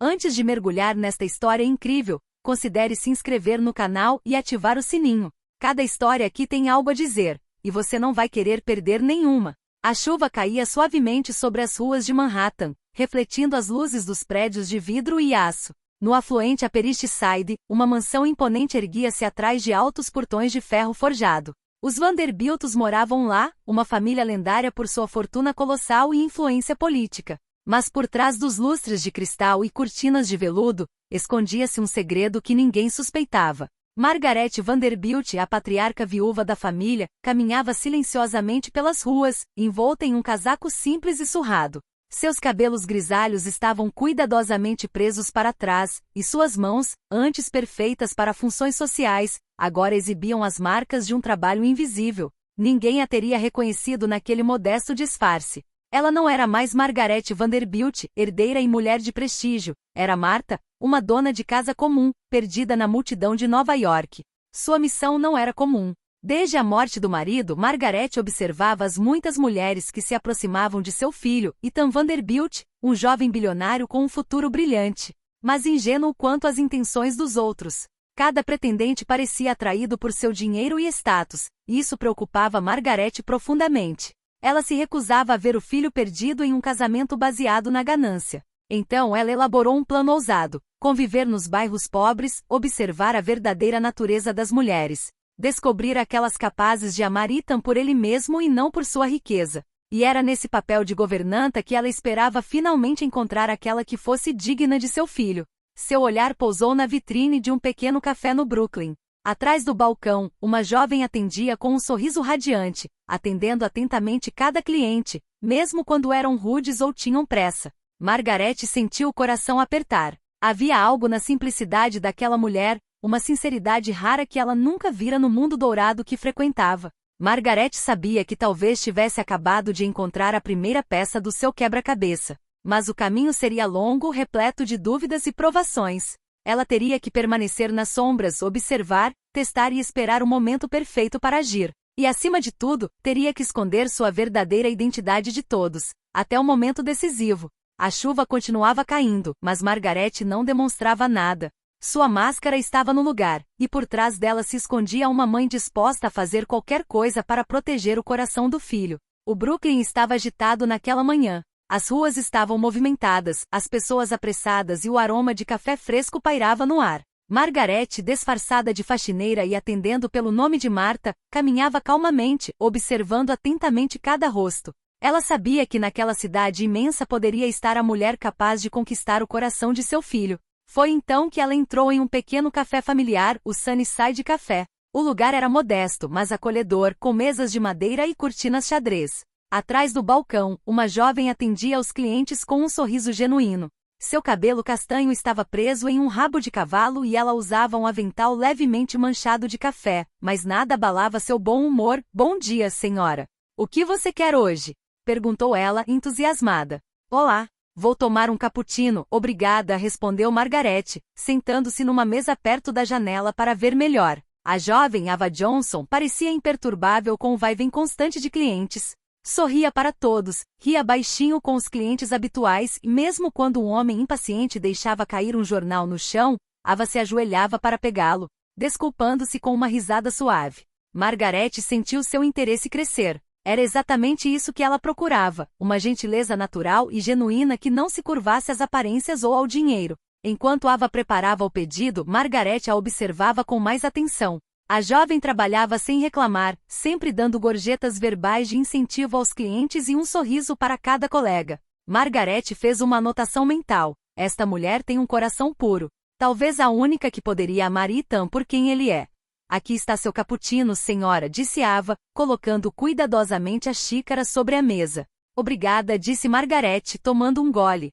Antes de mergulhar nesta história incrível, considere se inscrever no canal e ativar o sininho. Cada história aqui tem algo a dizer, e você não vai querer perder nenhuma. A chuva caía suavemente sobre as ruas de Manhattan, refletindo as luzes dos prédios de vidro e aço. No afluente Upper East Side, uma mansão imponente erguia-se atrás de altos portões de ferro forjado. Os Vanderbilts moravam lá, uma família lendária por sua fortuna colossal e influência política. Mas por trás dos lustres de cristal e cortinas de veludo, escondia-se um segredo que ninguém suspeitava. Margaret Vanderbilt, a patriarca viúva da família, caminhava silenciosamente pelas ruas, envolta em um casaco simples e surrado. Seus cabelos grisalhos estavam cuidadosamente presos para trás, e suas mãos, antes perfeitas para funções sociais, agora exibiam as marcas de um trabalho invisível. Ninguém a teria reconhecido naquele modesto disfarce. Ela não era mais Margaret Vanderbilt, herdeira e mulher de prestígio. Era Martha, uma dona de casa comum, perdida na multidão de Nova York. Sua missão não era comum. Desde a morte do marido, Margaret observava as muitas mulheres que se aproximavam de seu filho, Ethan Vanderbilt, um jovem bilionário com um futuro brilhante, mas ingênuo quanto às intenções dos outros. Cada pretendente parecia atraído por seu dinheiro e status, e isso preocupava Margaret profundamente. Ela se recusava a ver o filho perdido em um casamento baseado na ganância. Então ela elaborou um plano ousado: conviver nos bairros pobres, observar a verdadeira natureza das mulheres, descobrir aquelas capazes de amar Ethan por ele mesmo e não por sua riqueza. E era nesse papel de governanta que ela esperava finalmente encontrar aquela que fosse digna de seu filho. Seu olhar pousou na vitrine de um pequeno café no Brooklyn. Atrás do balcão, uma jovem atendia com um sorriso radiante, atendendo atentamente cada cliente, mesmo quando eram rudes ou tinham pressa. Margaret sentiu o coração apertar. Havia algo na simplicidade daquela mulher, uma sinceridade rara que ela nunca vira no mundo dourado que frequentava. Margaret sabia que talvez tivesse acabado de encontrar a primeira peça do seu quebra-cabeça. Mas o caminho seria longo, repleto de dúvidas e provações. Ela teria que permanecer nas sombras, observar, testar e esperar o momento perfeito para agir. E acima de tudo, teria que esconder sua verdadeira identidade de todos, até o momento decisivo. A chuva continuava caindo, mas Margaret não demonstrava nada. Sua máscara estava no lugar, e por trás dela se escondia uma mãe disposta a fazer qualquer coisa para proteger o coração do filho. O Brooklyn estava agitado naquela manhã. As ruas estavam movimentadas, as pessoas apressadas e o aroma de café fresco pairava no ar. Margaret, disfarçada de faxineira e atendendo pelo nome de Martha, caminhava calmamente, observando atentamente cada rosto. Ela sabia que naquela cidade imensa poderia estar a mulher capaz de conquistar o coração de seu filho. Foi então que ela entrou em um pequeno café familiar, o Sunnyside Café. O lugar era modesto, mas acolhedor, com mesas de madeira e cortinas xadrez. Atrás do balcão, uma jovem atendia aos clientes com um sorriso genuíno. Seu cabelo castanho estava preso em um rabo de cavalo e ela usava um avental levemente manchado de café, mas nada abalava seu bom humor. "Bom dia, senhora. O que você quer hoje?" perguntou ela, entusiasmada. "Olá, vou tomar um cappuccino, obrigada", respondeu Margaret, sentando-se numa mesa perto da janela para ver melhor. A jovem Ava Johnson parecia imperturbável com o vai-vem constante de clientes. Sorria para todos, ria baixinho com os clientes habituais e mesmo quando um homem impaciente deixava cair um jornal no chão, Ava se ajoelhava para pegá-lo, desculpando-se com uma risada suave. Margaret sentiu seu interesse crescer. Era exatamente isso que ela procurava, uma gentileza natural e genuína que não se curvasse às aparências ou ao dinheiro. Enquanto Ava preparava o pedido, Margaret a observava com mais atenção. A jovem trabalhava sem reclamar, sempre dando gorjetas verbais de incentivo aos clientes e um sorriso para cada colega. Margaret fez uma anotação mental: esta mulher tem um coração puro. Talvez a única que poderia amar Ethan por quem ele é. "Aqui está seu cappuccino, senhora", disse Ava, colocando cuidadosamente a xícara sobre a mesa. "Obrigada", disse Margaret, tomando um gole.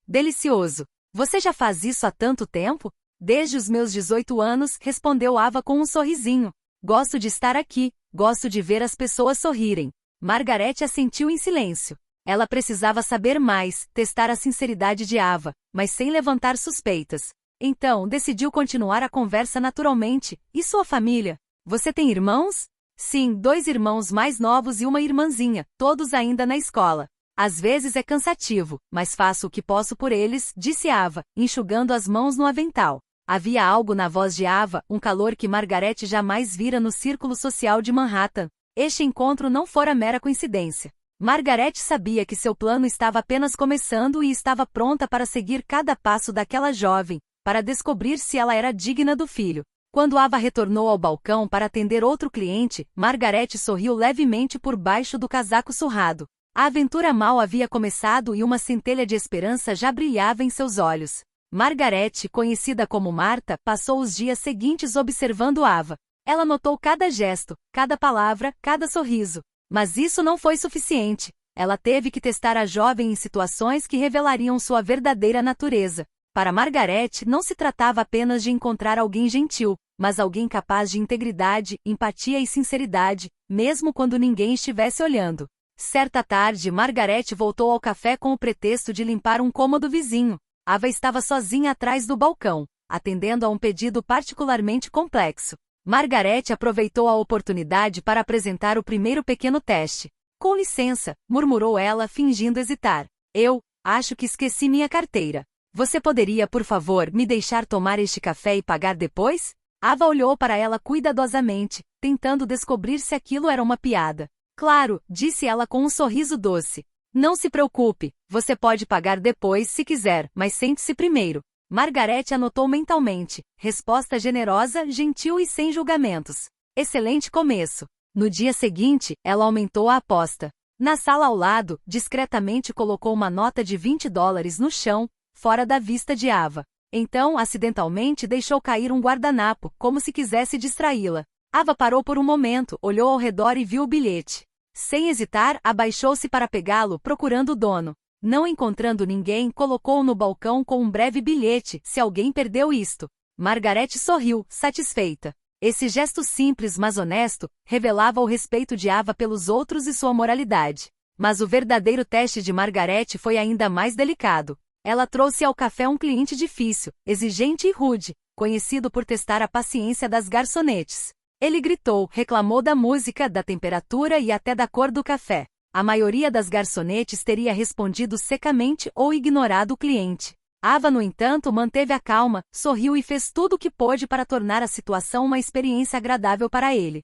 Delicioso. Você já faz isso há tanto tempo?" "Desde os meus 18 anos", respondeu Ava com um sorrisinho. "Gosto de estar aqui, gosto de ver as pessoas sorrirem." Margaret assentiu em silêncio. Ela precisava saber mais, testar a sinceridade de Ava, mas sem levantar suspeitas. Então, decidiu continuar a conversa naturalmente. "E sua família? Você tem irmãos?" "Sim, 2 irmãos mais novos e uma irmãzinha, todos ainda na escola." Às vezes é cansativo, mas faço o que posso por eles, disse Ava, enxugando as mãos no avental. Havia algo na voz de Ava, um calor que Margaret jamais vira no círculo social de Manhattan. Este encontro não fora mera coincidência. Margaret sabia que seu plano estava apenas começando e estava pronta para seguir cada passo daquela jovem, para descobrir se ela era digna do filho. Quando Ava retornou ao balcão para atender outro cliente, Margaret sorriu levemente por baixo do casaco surrado. A aventura mal havia começado e uma centelha de esperança já brilhava em seus olhos. Margaret, conhecida como Marta, passou os dias seguintes observando Ava. Ela notou cada gesto, cada palavra, cada sorriso. Mas isso não foi suficiente. Ela teve que testar a jovem em situações que revelariam sua verdadeira natureza. Para Margaret, não se tratava apenas de encontrar alguém gentil, mas alguém capaz de integridade, empatia e sinceridade, mesmo quando ninguém estivesse olhando. Certa tarde, Margaret voltou ao café com o pretexto de limpar um cômodo vizinho. Ava estava sozinha atrás do balcão, atendendo a um pedido particularmente complexo. Margaret aproveitou a oportunidade para apresentar o primeiro pequeno teste. Com licença, murmurou ela, fingindo hesitar. Eu acho que esqueci minha carteira. Você poderia, por favor, me deixar tomar este café e pagar depois? Ava olhou para ela cuidadosamente, tentando descobrir se aquilo era uma piada. Claro, disse ela com um sorriso doce. Não se preocupe, você pode pagar depois se quiser, mas sente-se primeiro. Margaret anotou mentalmente. Resposta generosa, gentil e sem julgamentos. Excelente começo. No dia seguinte, ela aumentou a aposta. Na sala ao lado, discretamente colocou uma nota de $20 no chão, fora da vista de Ava. Então, acidentalmente deixou cair um guardanapo, como se quisesse distraí-la. Ava parou por um momento, olhou ao redor e viu o bilhete. Sem hesitar, abaixou-se para pegá-lo, procurando o dono. Não encontrando ninguém, colocou-o no balcão com um breve bilhete, se alguém perdeu isto. Margaret sorriu, satisfeita. Esse gesto simples mas honesto, revelava o respeito de Ava pelos outros e sua moralidade. Mas o verdadeiro teste de Margaret foi ainda mais delicado. Ela trouxe ao café um cliente difícil, exigente e rude, conhecido por testar a paciência das garçonetes. Ele gritou, reclamou da música, da temperatura e até da cor do café. A maioria das garçonetes teria respondido secamente ou ignorado o cliente. Ava, no entanto, manteve a calma, sorriu e fez tudo o que pôde para tornar a situação uma experiência agradável para ele.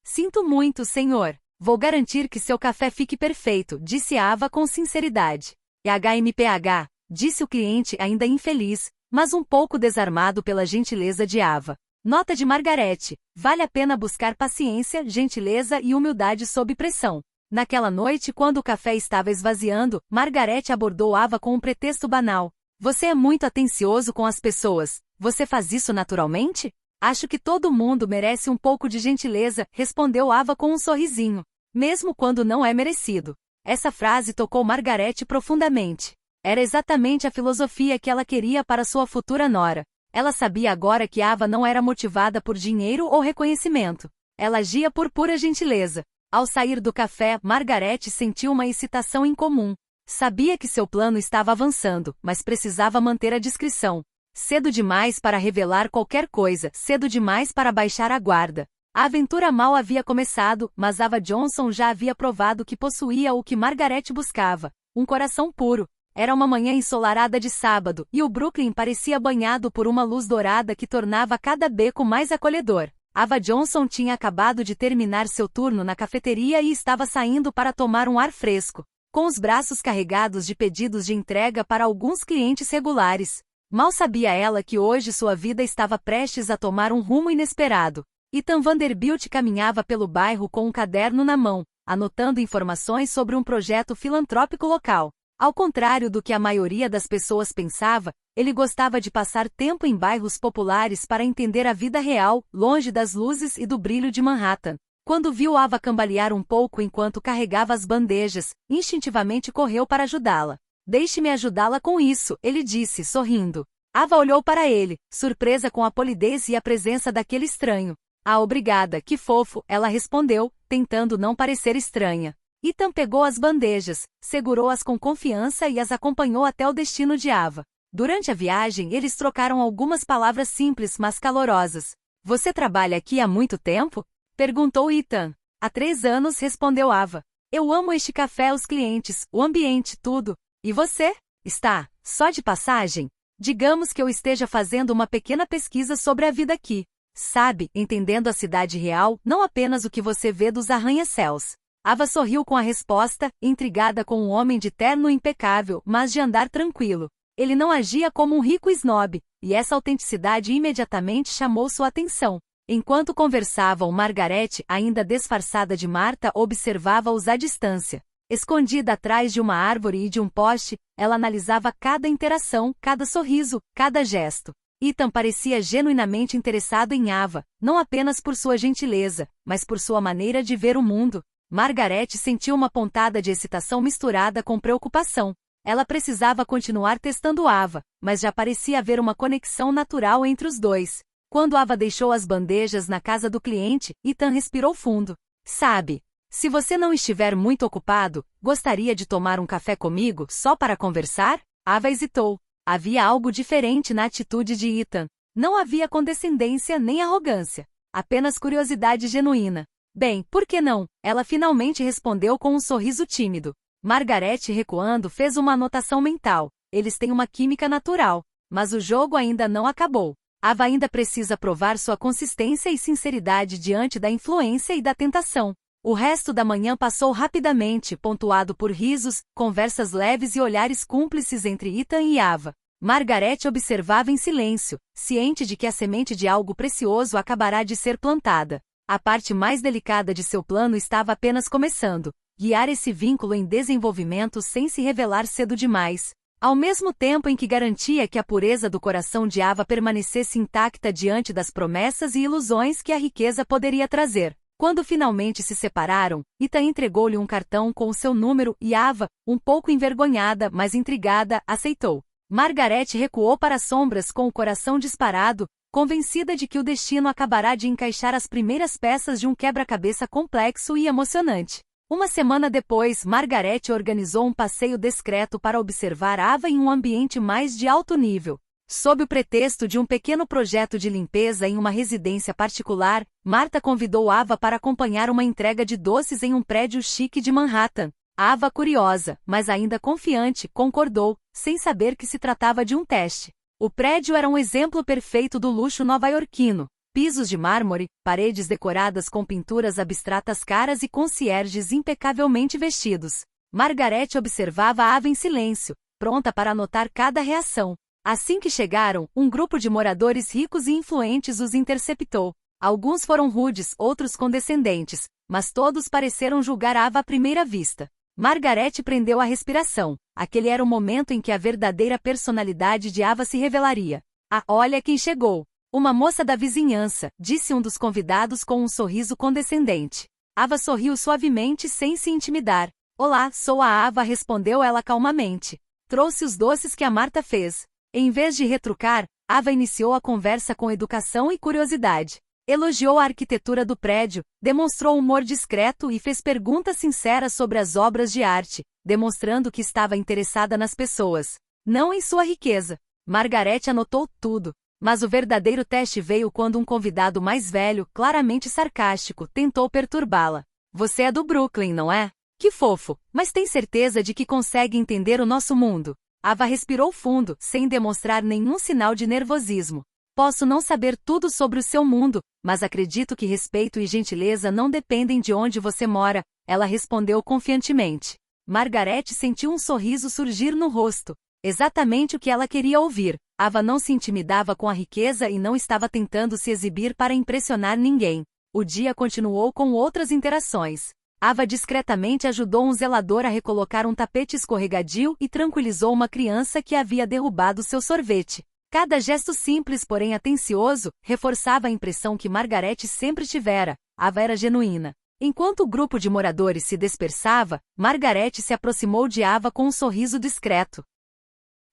Sinto muito, senhor. Vou garantir que seu café fique perfeito, disse Ava com sinceridade. HMPH, disse o cliente ainda infeliz, mas um pouco desarmado pela gentileza de Ava. Nota de Margaret, vale a pena buscar paciência, gentileza e humildade sob pressão. Naquela noite, quando o café estava esvaziando, Margaret abordou Ava com um pretexto banal. Você é muito atencioso com as pessoas. Você faz isso naturalmente? Acho que todo mundo merece um pouco de gentileza, respondeu Ava com um sorrisinho. Mesmo quando não é merecido. Essa frase tocou Margaret profundamente. Era exatamente a filosofia que ela queria para sua futura nora. Ela sabia agora que Ava não era motivada por dinheiro ou reconhecimento. Ela agia por pura gentileza. Ao sair do café, Margaret sentiu uma excitação incomum. Sabia que seu plano estava avançando, mas precisava manter a discrição. Cedo demais para revelar qualquer coisa, cedo demais para baixar a guarda. A aventura mal havia começado, mas Ava Johnson já havia provado que possuía o que Margaret buscava, um coração puro. Era uma manhã ensolarada de sábado, e o Brooklyn parecia banhado por uma luz dourada que tornava cada beco mais acolhedor. Ava Johnson tinha acabado de terminar seu turno na cafeteria e estava saindo para tomar um ar fresco, com os braços carregados de pedidos de entrega para alguns clientes regulares. Mal sabia ela que hoje sua vida estava prestes a tomar um rumo inesperado. Ethan Vanderbilt caminhava pelo bairro com um caderno na mão, anotando informações sobre um projeto filantrópico local. Ao contrário do que a maioria das pessoas pensava, ele gostava de passar tempo em bairros populares para entender a vida real, longe das luzes e do brilho de Manhattan. Quando viu Ava cambalear um pouco enquanto carregava as bandejas, instintivamente correu para ajudá-la. Deixe-me ajudá-la com isso, ele disse, sorrindo. Ava olhou para ele, surpresa com a polidez e a presença daquele estranho. Ah, obrigada, que fofo, ela respondeu, tentando não parecer estranha. Ethan pegou as bandejas, segurou-as com confiança e as acompanhou até o destino de Ava. Durante a viagem, eles trocaram algumas palavras simples mas calorosas. Você trabalha aqui há muito tempo? Perguntou Ethan. Há 3 anos, respondeu Ava. Eu amo este café, os clientes, o ambiente, tudo. E você? Está só de passagem? Digamos que eu esteja fazendo uma pequena pesquisa sobre a vida aqui. Sabe, entendendo a cidade real, não apenas o que você vê dos arranha-céus. Ava sorriu com a resposta, intrigada com um homem de terno impecável, mas de andar tranquilo. Ele não agia como um rico snob, e essa autenticidade imediatamente chamou sua atenção. Enquanto conversavam, Margaret, ainda disfarçada de Marta, observava-os à distância. Escondida atrás de uma árvore e de um poste, ela analisava cada interação, cada sorriso, cada gesto. Ethan parecia genuinamente interessado em Ava, não apenas por sua gentileza, mas por sua maneira de ver o mundo. Margaret sentiu uma pontada de excitação misturada com preocupação. Ela precisava continuar testando Ava, mas já parecia haver uma conexão natural entre os dois. Quando Ava deixou as bandejas na casa do cliente, Ethan respirou fundo. Sabe, se você não estiver muito ocupado, gostaria de tomar um café comigo, só para conversar? Ava hesitou. Havia algo diferente na atitude de Ethan. Não havia condescendência nem arrogância. Apenas curiosidade genuína. Bem, por que não? Ela finalmente respondeu com um sorriso tímido. Margaret, recuando, fez uma anotação mental. Eles têm uma química natural. Mas o jogo ainda não acabou. Ava ainda precisa provar sua consistência e sinceridade diante da influência e da tentação. O resto da manhã passou rapidamente, pontuado por risos, conversas leves e olhares cúmplices entre Ethan e Ava. Margaret observava em silêncio, ciente de que a semente de algo precioso acabará de ser plantada. A parte mais delicada de seu plano estava apenas começando, guiar esse vínculo em desenvolvimento sem se revelar cedo demais. Ao mesmo tempo em que garantia que a pureza do coração de Ava permanecesse intacta diante das promessas e ilusões que a riqueza poderia trazer. Quando finalmente se separaram, Ethan entregou-lhe um cartão com o seu número e Ava, um pouco envergonhada, mas intrigada, aceitou. Margaret recuou para as sombras com o coração disparado, convencida de que o destino acabará de encaixar as primeiras peças de um quebra-cabeça complexo e emocionante. Uma semana depois, Margaret organizou um passeio discreto para observar Ava em um ambiente mais de alto nível. Sob o pretexto de um pequeno projeto de limpeza em uma residência particular, Marta convidou Ava para acompanhar uma entrega de doces em um prédio chique de Manhattan. Ava, curiosa, mas ainda confiante, concordou, sem saber que se tratava de um teste. O prédio era um exemplo perfeito do luxo nova-iorquino. Pisos de mármore, paredes decoradas com pinturas abstratas caras e concierges impecavelmente vestidos. Margaret observava Ava em silêncio, pronta para anotar cada reação. Assim que chegaram, um grupo de moradores ricos e influentes os interceptou. Alguns foram rudes, outros condescendentes, mas todos pareceram julgar Ava à primeira vista. Margaret prendeu a respiração. Aquele era o momento em que a verdadeira personalidade de Ava se revelaria. Ah, olha quem chegou! Uma moça da vizinhança, disse um dos convidados com um sorriso condescendente. Ava sorriu suavemente sem se intimidar. Olá, sou a Ava, respondeu ela calmamente. Trouxe os doces que a Marta fez. Em vez de retrucar, Ava iniciou a conversa com educação e curiosidade. Elogiou a arquitetura do prédio, demonstrou humor discreto e fez perguntas sinceras sobre as obras de arte, demonstrando que estava interessada nas pessoas, não em sua riqueza. Margaret anotou tudo. Mas o verdadeiro teste veio quando um convidado mais velho, claramente sarcástico, tentou perturbá-la. Você é do Brooklyn, não é? Que fofo, mas tem certeza de que consegue entender o nosso mundo? Ava respirou fundo, sem demonstrar nenhum sinal de nervosismo. Posso não saber tudo sobre o seu mundo, mas acredito que respeito e gentileza não dependem de onde você mora, ela respondeu confiantemente. Margaret sentiu um sorriso surgir no rosto. Exatamente o que ela queria ouvir. Ava não se intimidava com a riqueza e não estava tentando se exibir para impressionar ninguém. O dia continuou com outras interações. Ava discretamente ajudou um zelador a recolocar um tapete escorregadio e tranquilizou uma criança que havia derrubado seu sorvete. Cada gesto simples, porém atencioso, reforçava a impressão que Margaret sempre tivera. Ava era genuína. Enquanto o grupo de moradores se dispersava, Margaret se aproximou de Ava com um sorriso discreto.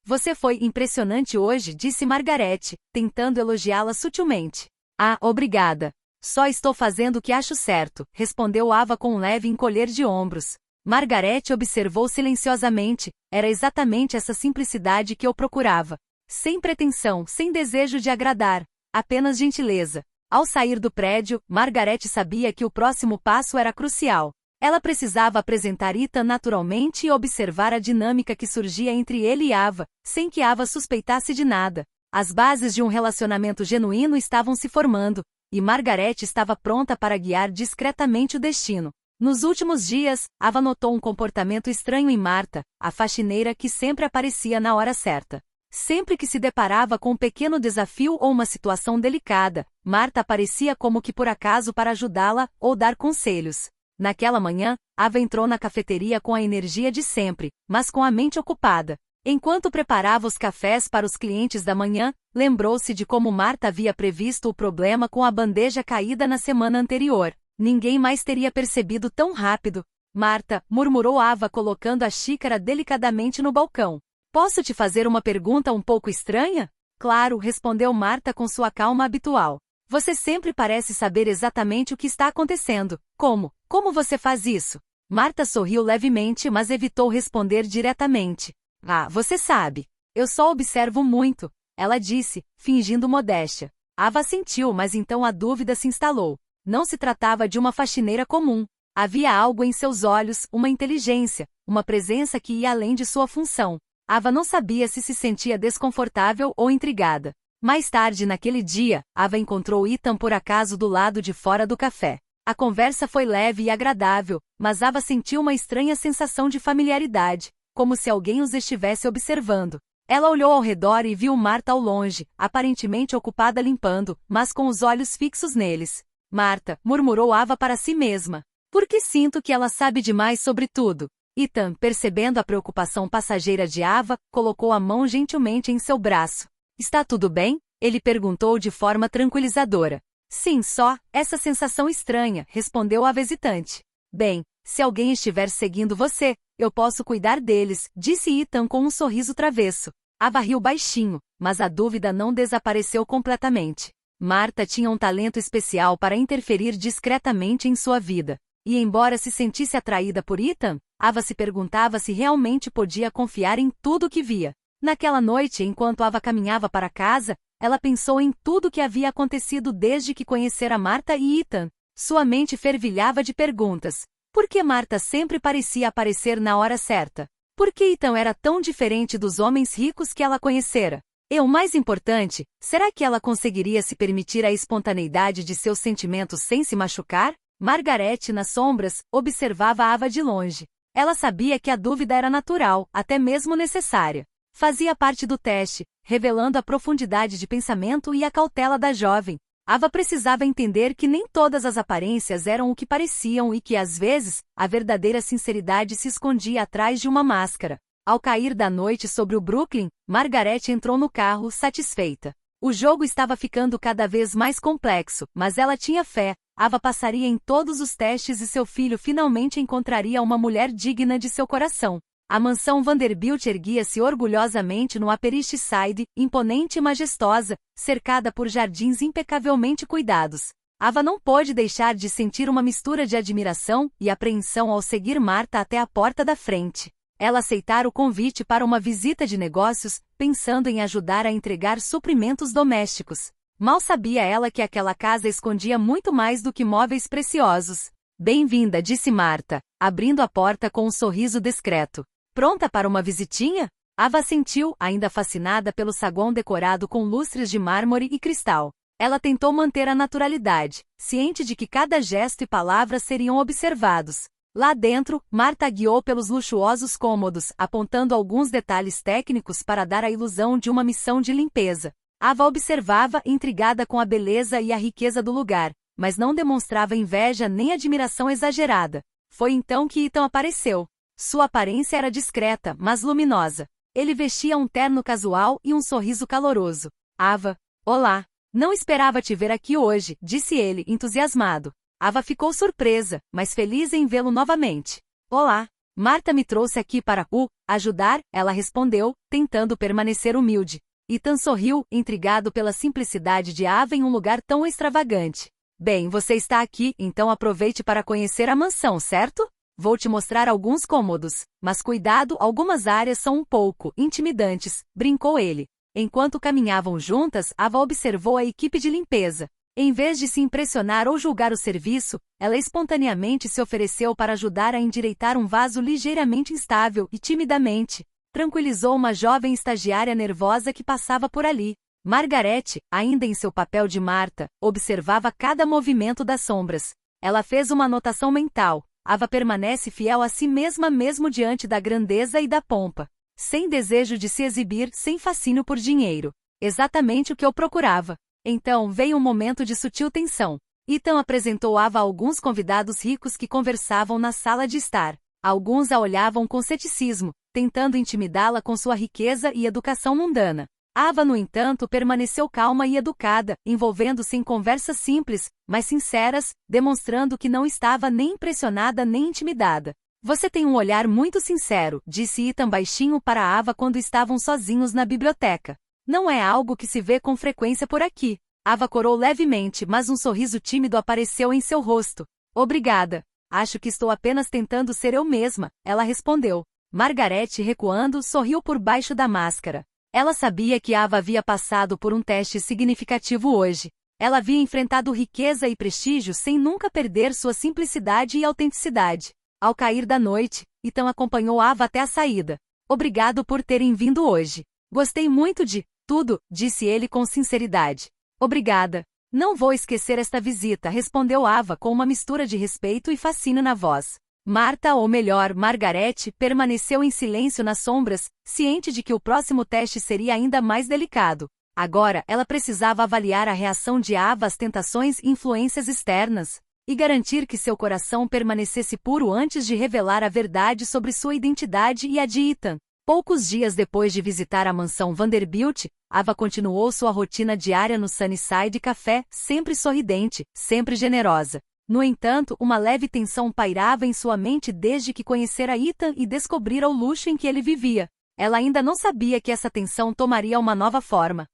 Você foi impressionante hoje, disse Margaret, tentando elogiá-la sutilmente. Ah, obrigada. Só estou fazendo o que acho certo, respondeu Ava com um leve encolher de ombros. Margaret observou silenciosamente. Era exatamente essa simplicidade que eu procurava. Sem pretensão, sem desejo de agradar. Apenas gentileza. Ao sair do prédio, Margaret sabia que o próximo passo era crucial. Ela precisava apresentar Ethan naturalmente e observar a dinâmica que surgia entre ele e Ava, sem que Ava suspeitasse de nada. As bases de um relacionamento genuíno estavam se formando, e Margaret estava pronta para guiar discretamente o destino. Nos últimos dias, Ava notou um comportamento estranho em Martha, a faxineira que sempre aparecia na hora certa. Sempre que se deparava com um pequeno desafio ou uma situação delicada, Martha aparecia como que por acaso para ajudá-la ou dar conselhos. Naquela manhã, Ava entrou na cafeteria com a energia de sempre, mas com a mente ocupada. Enquanto preparava os cafés para os clientes da manhã, lembrou-se de como Martha havia previsto o problema com a bandeja caída na semana anterior. Ninguém mais teria percebido tão rápido. Martha, murmurou Ava colocando a xícara delicadamente no balcão. Posso te fazer uma pergunta um pouco estranha? Claro, respondeu Martha com sua calma habitual. Você sempre parece saber exatamente o que está acontecendo. Como? Como você faz isso? Martha sorriu levemente, mas evitou responder diretamente. Ah, você sabe. Eu só observo muito, ela disse, fingindo modéstia. Ava assentiu, mas então a dúvida se instalou. Não se tratava de uma faxineira comum. Havia algo em seus olhos, uma inteligência, uma presença que ia além de sua função. Ava não sabia se sentia desconfortável ou intrigada. Mais tarde naquele dia, Ava encontrou Ethan por acaso do lado de fora do café. A conversa foi leve e agradável, mas Ava sentiu uma estranha sensação de familiaridade, como se alguém os estivesse observando. Ela olhou ao redor e viu Martha ao longe, aparentemente ocupada limpando, mas com os olhos fixos neles. Martha, murmurou Ava para si mesma. Porque sinto que ela sabe demais sobre tudo. Ethan, percebendo a preocupação passageira de Ava, colocou a mão gentilmente em seu braço. Está tudo bem? Ele perguntou de forma tranquilizadora. Sim, só, essa sensação estranha, respondeu Ava hesitante. Bem, se alguém estiver seguindo você, eu posso cuidar deles, disse Ethan com um sorriso travesso. Ava riu baixinho, mas a dúvida não desapareceu completamente. Martha tinha um talento especial para interferir discretamente em sua vida. E embora se sentisse atraída por Ethan, Ava se perguntava se realmente podia confiar em tudo o que via. Naquela noite, enquanto Ava caminhava para casa, ela pensou em tudo o que havia acontecido desde que conhecera Martha e Ethan. Sua mente fervilhava de perguntas. Por que Martha sempre parecia aparecer na hora certa? Por que Ethan era tão diferente dos homens ricos que ela conhecera? E o mais importante, será que ela conseguiria se permitir a espontaneidade de seus sentimentos sem se machucar? Margaret, nas sombras, observava Ava de longe. Ela sabia que a dúvida era natural, até mesmo necessária. Fazia parte do teste, revelando a profundidade de pensamento e a cautela da jovem. Ava precisava entender que nem todas as aparências eram o que pareciam e que, às vezes, a verdadeira sinceridade se escondia atrás de uma máscara. Ao cair da noite sobre o Brooklyn, Margaret entrou no carro, satisfeita. O jogo estava ficando cada vez mais complexo, mas ela tinha fé. Ava passaria em todos os testes e seu filho finalmente encontraria uma mulher digna de seu coração. A mansão Vanderbilt erguia-se orgulhosamente no Upper East Side, imponente e majestosa, cercada por jardins impecavelmente cuidados. Ava não pôde deixar de sentir uma mistura de admiração e apreensão ao seguir Martha até a porta da frente. Ela aceitara o convite para uma visita de negócios, pensando em ajudar a entregar suprimentos domésticos. Mal sabia ela que aquela casa escondia muito mais do que móveis preciosos. Bem-vinda, disse Martha, abrindo a porta com um sorriso discreto. Pronta para uma visitinha? Ava assentiu, ainda fascinada pelo saguão decorado com lustres de mármore e cristal. Ela tentou manter a naturalidade, ciente de que cada gesto e palavra seriam observados. Lá dentro, Martha guiou pelos luxuosos cômodos, apontando alguns detalhes técnicos para dar a ilusão de uma missão de limpeza. Ava observava, intrigada com a beleza e a riqueza do lugar, mas não demonstrava inveja nem admiração exagerada. Foi então que Ethan apareceu. Sua aparência era discreta, mas luminosa. Ele vestia um terno casual e um sorriso caloroso. Ava, olá. Não esperava te ver aqui hoje, disse ele, entusiasmado. Ava ficou surpresa, mas feliz em vê-lo novamente. Olá. Martha me trouxe aqui para ajudar, ela respondeu, tentando permanecer humilde. Ethan sorriu, intrigado pela simplicidade de Ava em um lugar tão extravagante. Bem, você está aqui, então aproveite para conhecer a mansão, certo? Vou te mostrar alguns cômodos, mas cuidado, algumas áreas são um pouco intimidantes, brincou ele. Enquanto caminhavam juntas, Ava observou a equipe de limpeza. Em vez de se impressionar ou julgar o serviço, ela espontaneamente se ofereceu para ajudar a endireitar um vaso ligeiramente instável e timidamente tranquilizou uma jovem estagiária nervosa que passava por ali. Margarete, ainda em seu papel de Marta, observava cada movimento das sombras. Ela fez uma anotação mental. Ava permanece fiel a si mesma mesmo diante da grandeza e da pompa. Sem desejo de se exibir, sem fascínio por dinheiro. Exatamente o que eu procurava. Então veio um momento de sutil tensão. Ethan apresentou Ava a alguns convidados ricos que conversavam na sala de estar. Alguns a olhavam com ceticismo, tentando intimidá-la com sua riqueza e educação mundana. Ava, no entanto, permaneceu calma e educada, envolvendo-se em conversas simples, mas sinceras, demonstrando que não estava nem impressionada nem intimidada. Você tem um olhar muito sincero, disse Ethan baixinho para Ava quando estavam sozinhos na biblioteca. Não é algo que se vê com frequência por aqui. Ava corou levemente, mas um sorriso tímido apareceu em seu rosto. Obrigada. Acho que estou apenas tentando ser eu mesma, ela respondeu. Margarete, recuando, sorriu por baixo da máscara. Ela sabia que Ava havia passado por um teste significativo hoje. Ela havia enfrentado riqueza e prestígio sem nunca perder sua simplicidade e autenticidade. Ao cair da noite, Ethan acompanhou Ava até a saída. Obrigado por terem vindo hoje. Gostei muito de tudo, disse ele com sinceridade. Obrigada. Não vou esquecer esta visita, respondeu Ava com uma mistura de respeito e fascínio na voz. Marta, ou melhor, Margarete, permaneceu em silêncio nas sombras, ciente de que o próximo teste seria ainda mais delicado. Agora, ela precisava avaliar a reação de Ava às tentações e influências externas, e garantir que seu coração permanecesse puro antes de revelar a verdade sobre sua identidade e a de Ethan. Poucos dias depois de visitar a mansão Vanderbilt, Ava continuou sua rotina diária no Sunnyside Café, sempre sorridente, sempre generosa. No entanto, uma leve tensão pairava em sua mente desde que conhecera Ethan e descobrira o luxo em que ele vivia. Ela ainda não sabia que essa tensão tomaria uma nova forma.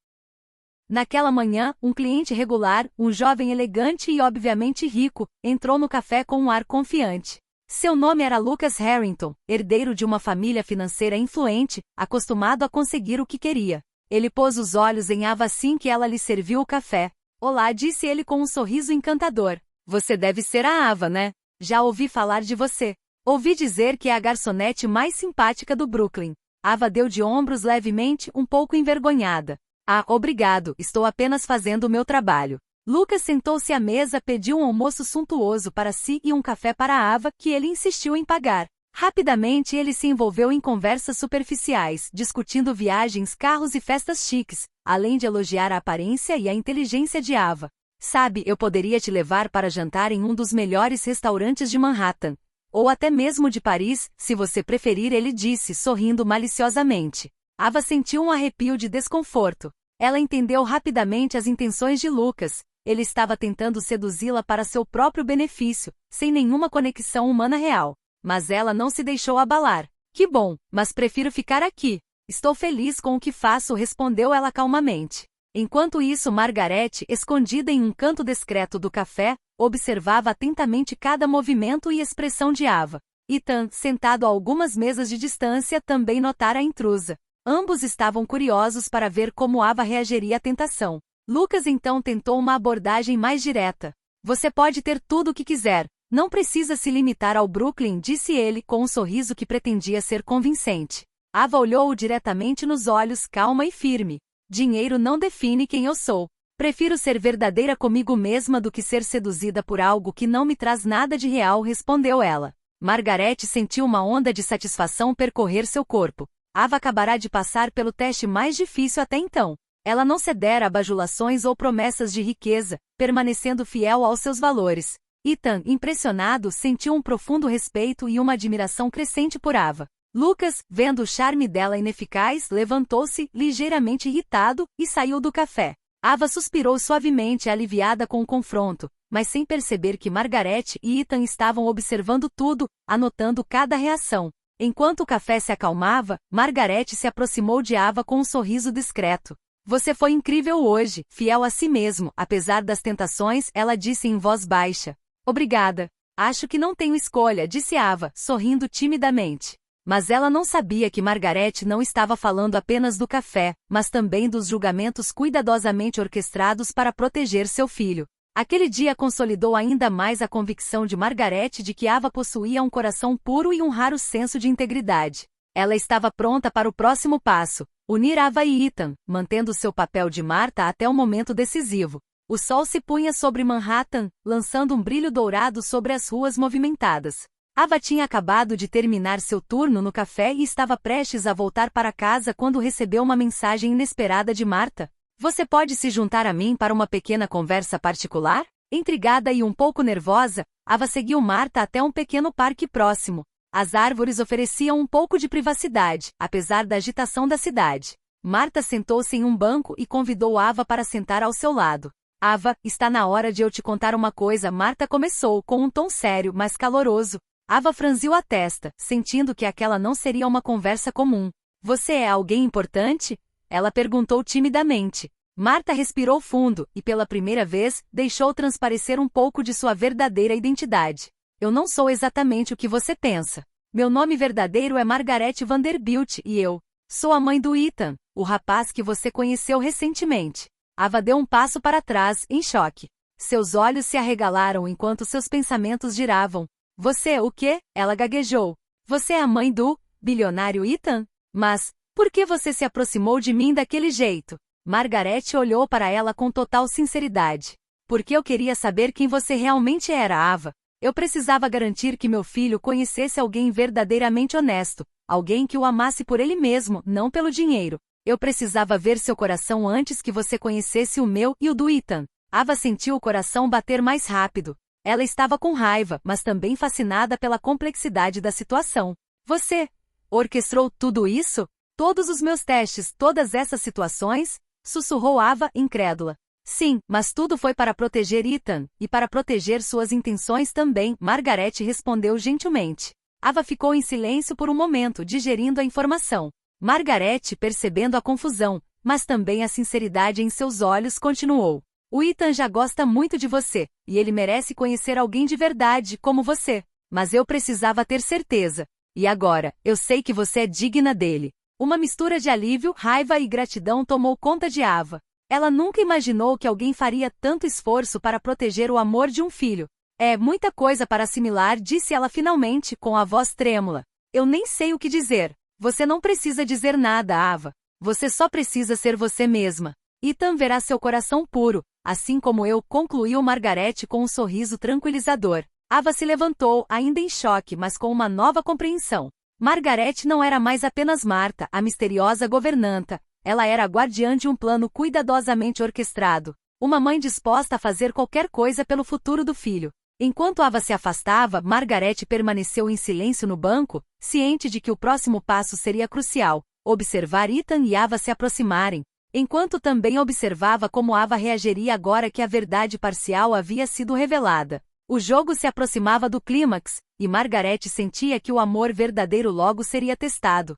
Naquela manhã, um cliente regular, um jovem elegante e obviamente rico, entrou no café com um ar confiante. Seu nome era Lucas Harrington, herdeiro de uma família financeira influente, acostumado a conseguir o que queria. Ele pôs os olhos em Ava assim que ela lhe serviu o café. Olá, disse ele com um sorriso encantador. Você deve ser a Ava, né? Já ouvi falar de você. Ouvi dizer que é a garçonete mais simpática do Brooklyn. Ava deu de ombros levemente, um pouco envergonhada. Ah, obrigado, estou apenas fazendo o meu trabalho. Lucas sentou-se à mesa, pediu um almoço suntuoso para si e um café para Ava, que ele insistiu em pagar. Rapidamente ele se envolveu em conversas superficiais, discutindo viagens, carros e festas chiques, além de elogiar a aparência e a inteligência de Ava. Sabe, eu poderia te levar para jantar em um dos melhores restaurantes de Manhattan. Ou até mesmo de Paris, se você preferir, ele disse, sorrindo maliciosamente. Ava sentiu um arrepio de desconforto. Ela entendeu rapidamente as intenções de Lucas. Ele estava tentando seduzi-la para seu próprio benefício, sem nenhuma conexão humana real. Mas ela não se deixou abalar. Que bom, mas prefiro ficar aqui. Estou feliz com o que faço, respondeu ela calmamente. Enquanto isso, Margarete, escondida em um canto discreto do café, observava atentamente cada movimento e expressão de Ava. Ethan, sentado a algumas mesas de distância, também notara a intrusa. Ambos estavam curiosos para ver como Ava reagiria à tentação. Lucas então tentou uma abordagem mais direta. Você pode ter tudo o que quiser. Não precisa se limitar ao Brooklyn, disse ele com um sorriso que pretendia ser convincente. Ava olhou-o diretamente nos olhos, calma e firme. Dinheiro não define quem eu sou. Prefiro ser verdadeira comigo mesma do que ser seduzida por algo que não me traz nada de real, respondeu ela. Margarete sentiu uma onda de satisfação percorrer seu corpo. Ava acabará de passar pelo teste mais difícil até então. Ela não cedera a bajulações ou promessas de riqueza, permanecendo fiel aos seus valores. Ethan, impressionado, sentiu um profundo respeito e uma admiração crescente por Ava. Lucas, vendo o charme dela ineficaz, levantou-se, ligeiramente irritado, e saiu do café. Ava suspirou suavemente, aliviada com o confronto, mas sem perceber que Margarete e Ethan estavam observando tudo, anotando cada reação. Enquanto o café se acalmava, Margarete se aproximou de Ava com um sorriso discreto. Você foi incrível hoje, fiel a si mesmo, apesar das tentações, ela disse em voz baixa. Obrigada. Acho que não tenho escolha, disse Ava, sorrindo timidamente. Mas ela não sabia que Margarete não estava falando apenas do café, mas também dos julgamentos cuidadosamente orquestrados para proteger seu filho. Aquele dia consolidou ainda mais a convicção de Margaret de que Ava possuía um coração puro e um raro senso de integridade. Ela estava pronta para o próximo passo, unir Ava e Ethan, mantendo seu papel de Marta até o momento decisivo. O sol se punha sobre Manhattan, lançando um brilho dourado sobre as ruas movimentadas. Ava tinha acabado de terminar seu turno no café e estava prestes a voltar para casa quando recebeu uma mensagem inesperada de Marta. Você pode se juntar a mim para uma pequena conversa particular? Intrigada e um pouco nervosa, Ava seguiu Marta até um pequeno parque próximo. As árvores ofereciam um pouco de privacidade, apesar da agitação da cidade. Marta sentou-se em um banco e convidou Ava para sentar ao seu lado. Ava, está na hora de eu te contar uma coisa. Marta começou com um tom sério, mas caloroso. Ava franziu a testa, sentindo que aquela não seria uma conversa comum. Você é alguém importante? Ela perguntou timidamente. Marta respirou fundo e, pela primeira vez, deixou transparecer um pouco de sua verdadeira identidade. Eu não sou exatamente o que você pensa. Meu nome verdadeiro é Margaret Vanderbilt e eu sou a mãe do Ethan, o rapaz que você conheceu recentemente. Ava deu um passo para trás, em choque. Seus olhos se arregalaram enquanto seus pensamentos giravam. Você, o quê? Ela gaguejou. Você é a mãe do bilionário Ethan? Mas, por que você se aproximou de mim daquele jeito? Margaret olhou para ela com total sinceridade. Porque eu queria saber quem você realmente era, Ava. Eu precisava garantir que meu filho conhecesse alguém verdadeiramente honesto, alguém que o amasse por ele mesmo, não pelo dinheiro. Eu precisava ver seu coração antes que você conhecesse o meu e o do Ethan. Ava sentiu o coração bater mais rápido. Ela estava com raiva, mas também fascinada pela complexidade da situação. Você orquestrou tudo isso? Todos os meus testes, todas essas situações? Sussurrou Ava, incrédula. Sim, mas tudo foi para proteger Ethan, e para proteger suas intenções também, Margaret respondeu gentilmente. Ava ficou em silêncio por um momento, digerindo a informação. Margaret, percebendo a confusão, mas também a sinceridade em seus olhos, continuou. O Ethan já gosta muito de você, e ele merece conhecer alguém de verdade, como você. Mas eu precisava ter certeza. E agora, eu sei que você é digna dele. Uma mistura de alívio, raiva e gratidão tomou conta de Ava. Ela nunca imaginou que alguém faria tanto esforço para proteger o amor de um filho. É muita coisa para assimilar, disse ela finalmente, com a voz trêmula. Eu nem sei o que dizer. Você não precisa dizer nada, Ava. Você só precisa ser você mesma. Ethan verá seu coração puro, assim como eu, concluiu Margaret com um sorriso tranquilizador. Ava se levantou, ainda em choque, mas com uma nova compreensão. Margaret não era mais apenas Marta, a misteriosa governanta. Ela era a guardiã de um plano cuidadosamente orquestrado. Uma mãe disposta a fazer qualquer coisa pelo futuro do filho. Enquanto Ava se afastava, Margaret permaneceu em silêncio no banco, ciente de que o próximo passo seria crucial, observar Ethan e Ava se aproximarem, enquanto também observava como Ava reagiria agora que a verdade parcial havia sido revelada. O jogo se aproximava do clímax, e Margaret sentia que o amor verdadeiro logo seria testado.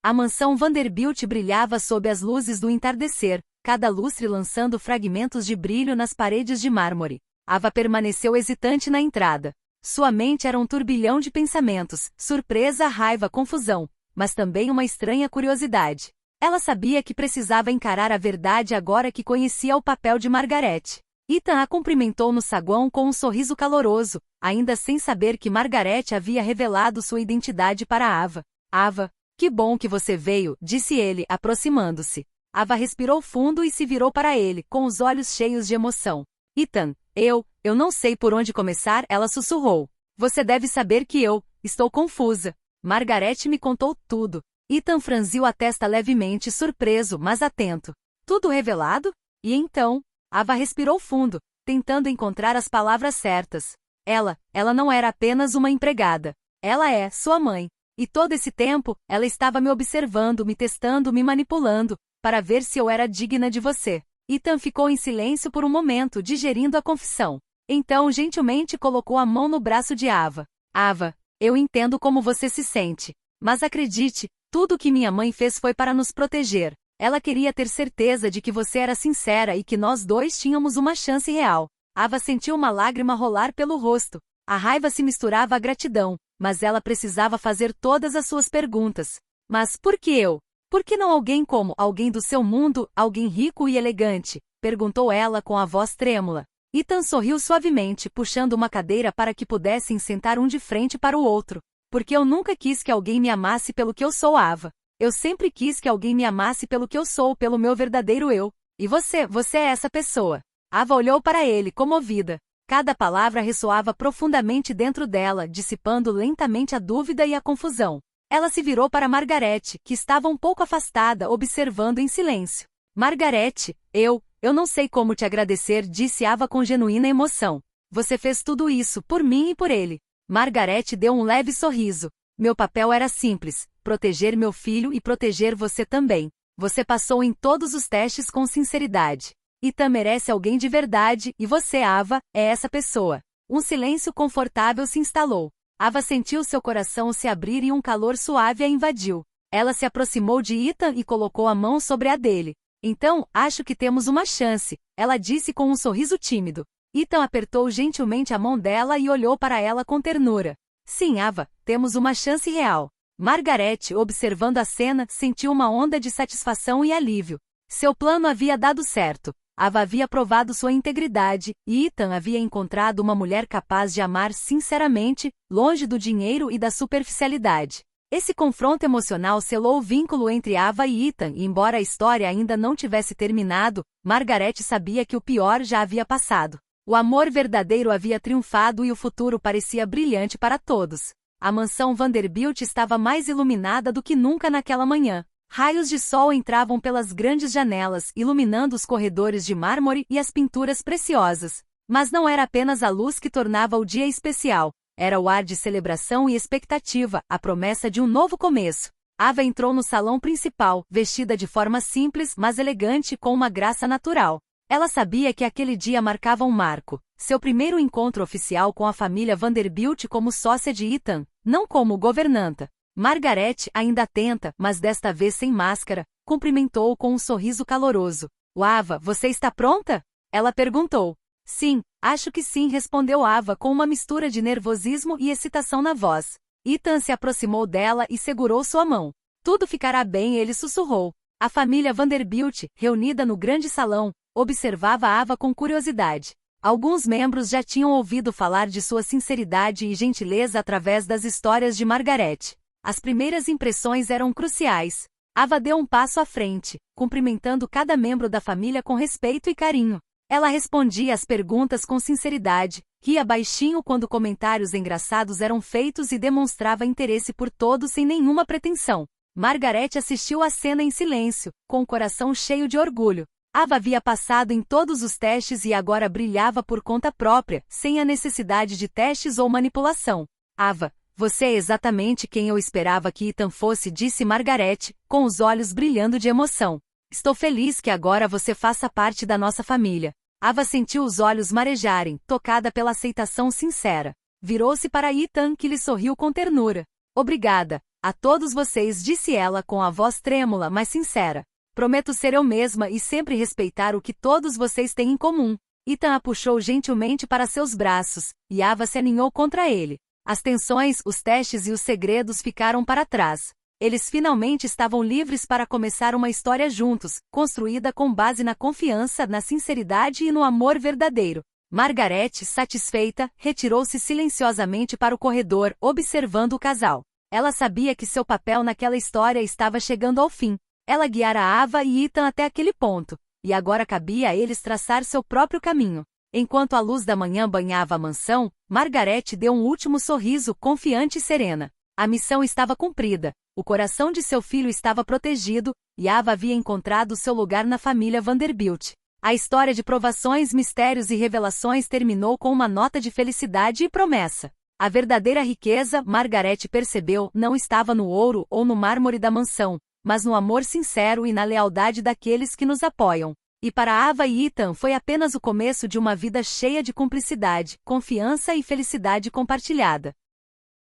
A mansão Vanderbilt brilhava sob as luzes do entardecer, cada lustre lançando fragmentos de brilho nas paredes de mármore. Ava permaneceu hesitante na entrada. Sua mente era um turbilhão de pensamentos, surpresa, raiva, confusão, mas também uma estranha curiosidade. Ela sabia que precisava encarar a verdade agora que conhecia o papel de Margaret. Ethan a cumprimentou no saguão com um sorriso caloroso, ainda sem saber que Margaret havia revelado sua identidade para Ava. Ava, que bom que você veio, disse ele, aproximando-se. Ava respirou fundo e se virou para ele, com os olhos cheios de emoção. Ethan, eu não sei por onde começar, ela sussurrou. Você deve saber que estou confusa. Margaret me contou tudo. Ethan franziu a testa levemente, surpreso, mas atento. Tudo revelado? E então? Ava respirou fundo, tentando encontrar as palavras certas. Ela não era apenas uma empregada. Ela é sua mãe. E todo esse tempo, ela estava me observando, me testando, me manipulando, para ver se eu era digna de você. Ethan ficou em silêncio por um momento, digerindo a confissão. Então gentilmente colocou a mão no braço de Ava. Ava, eu entendo como você se sente. Mas acredite, tudo o que minha mãe fez foi para nos proteger. Ela queria ter certeza de que você era sincera e que nós dois tínhamos uma chance real. Ava sentiu uma lágrima rolar pelo rosto. A raiva se misturava à gratidão, mas ela precisava fazer todas as suas perguntas. Mas por que eu? Por que não alguém como alguém do seu mundo, alguém rico e elegante? Perguntou ela com a voz trêmula. Ethan sorriu suavemente, puxando uma cadeira para que pudessem sentar um de frente para o outro. Porque eu nunca quis que alguém me amasse pelo que eu sou, Ava. Eu sempre quis que alguém me amasse pelo que eu sou, pelo meu verdadeiro eu. E você é essa pessoa. Ava olhou para ele, comovida. Cada palavra ressoava profundamente dentro dela, dissipando lentamente a dúvida e a confusão. Ela se virou para Margaret, que estava um pouco afastada, observando em silêncio. Margaret, eu não sei como te agradecer, disse Ava com genuína emoção. Você fez tudo isso, por mim e por ele. Margaret deu um leve sorriso. Meu papel era simples, proteger meu filho e proteger você também. Você passou em todos os testes com sinceridade. Ethan merece alguém de verdade, e você, Ava, é essa pessoa. Um silêncio confortável se instalou. Ava sentiu seu coração se abrir e um calor suave a invadiu. Ela se aproximou de Ethan e colocou a mão sobre a dele. Então, acho que temos uma chance, ela disse com um sorriso tímido. Ethan apertou gentilmente a mão dela e olhou para ela com ternura. Sim, Ava, temos uma chance real. Margaret, observando a cena, sentiu uma onda de satisfação e alívio. Seu plano havia dado certo. Ava havia provado sua integridade, e Ethan havia encontrado uma mulher capaz de amar sinceramente, longe do dinheiro e da superficialidade. Esse confronto emocional selou o vínculo entre Ava e Ethan, e embora a história ainda não tivesse terminado, Margaret sabia que o pior já havia passado. O amor verdadeiro havia triunfado e o futuro parecia brilhante para todos. A mansão Vanderbilt estava mais iluminada do que nunca naquela manhã. Raios de sol entravam pelas grandes janelas, iluminando os corredores de mármore e as pinturas preciosas. Mas não era apenas a luz que tornava o dia especial. Era o ar de celebração e expectativa, a promessa de um novo começo. Ava entrou no salão principal, vestida de forma simples, mas elegante, com uma graça natural. Ela sabia que aquele dia marcava um marco, seu primeiro encontro oficial com a família Vanderbilt como sócia de Ethan, não como governanta. Margaret, ainda atenta, mas desta vez sem máscara, cumprimentou-o com um sorriso caloroso. Ava, você está pronta? Ela perguntou. Sim, acho que sim, respondeu Ava com uma mistura de nervosismo e excitação na voz. Ethan se aproximou dela e segurou sua mão. Tudo ficará bem, ele sussurrou. A família Vanderbilt, reunida no grande salão, observava Ava com curiosidade. Alguns membros já tinham ouvido falar de sua sinceridade e gentileza através das histórias de Margaret. As primeiras impressões eram cruciais. Ava deu um passo à frente, cumprimentando cada membro da família com respeito e carinho. Ela respondia às perguntas com sinceridade, ria baixinho quando comentários engraçados eram feitos e demonstrava interesse por todos sem nenhuma pretensão. Margaret assistiu à cena em silêncio, com o coração cheio de orgulho. Ava havia passado em todos os testes e agora brilhava por conta própria, sem a necessidade de testes ou manipulação. Ava, você é exatamente quem eu esperava que Ethan fosse, disse Margaret, com os olhos brilhando de emoção. Estou feliz que agora você faça parte da nossa família. Ava sentiu os olhos marejarem, tocada pela aceitação sincera. Virou-se para Ethan, que lhe sorriu com ternura. Obrigada. A todos vocês, disse ela com a voz trêmula, mas sincera. Prometo ser eu mesma e sempre respeitar o que todos vocês têm em comum. Ethan a puxou gentilmente para seus braços, e Ava se aninhou contra ele. As tensões, os testes e os segredos ficaram para trás. Eles finalmente estavam livres para começar uma história juntos, construída com base na confiança, na sinceridade e no amor verdadeiro. Margaret, satisfeita, retirou-se silenciosamente para o corredor, observando o casal. Ela sabia que seu papel naquela história estava chegando ao fim. Ela guiara Ava e Ethan até aquele ponto, e agora cabia a eles traçar seu próprio caminho. Enquanto a luz da manhã banhava a mansão, Margaret deu um último sorriso, confiante e serena. A missão estava cumprida, o coração de seu filho estava protegido, e Ava havia encontrado seu lugar na família Vanderbilt. A história de provações, mistérios e revelações terminou com uma nota de felicidade e promessa. A verdadeira riqueza, Margaret percebeu, não estava no ouro ou no mármore da mansão, mas no amor sincero e na lealdade daqueles que nos apoiam. E para Ava e Ethan foi apenas o começo de uma vida cheia de cumplicidade, confiança e felicidade compartilhada.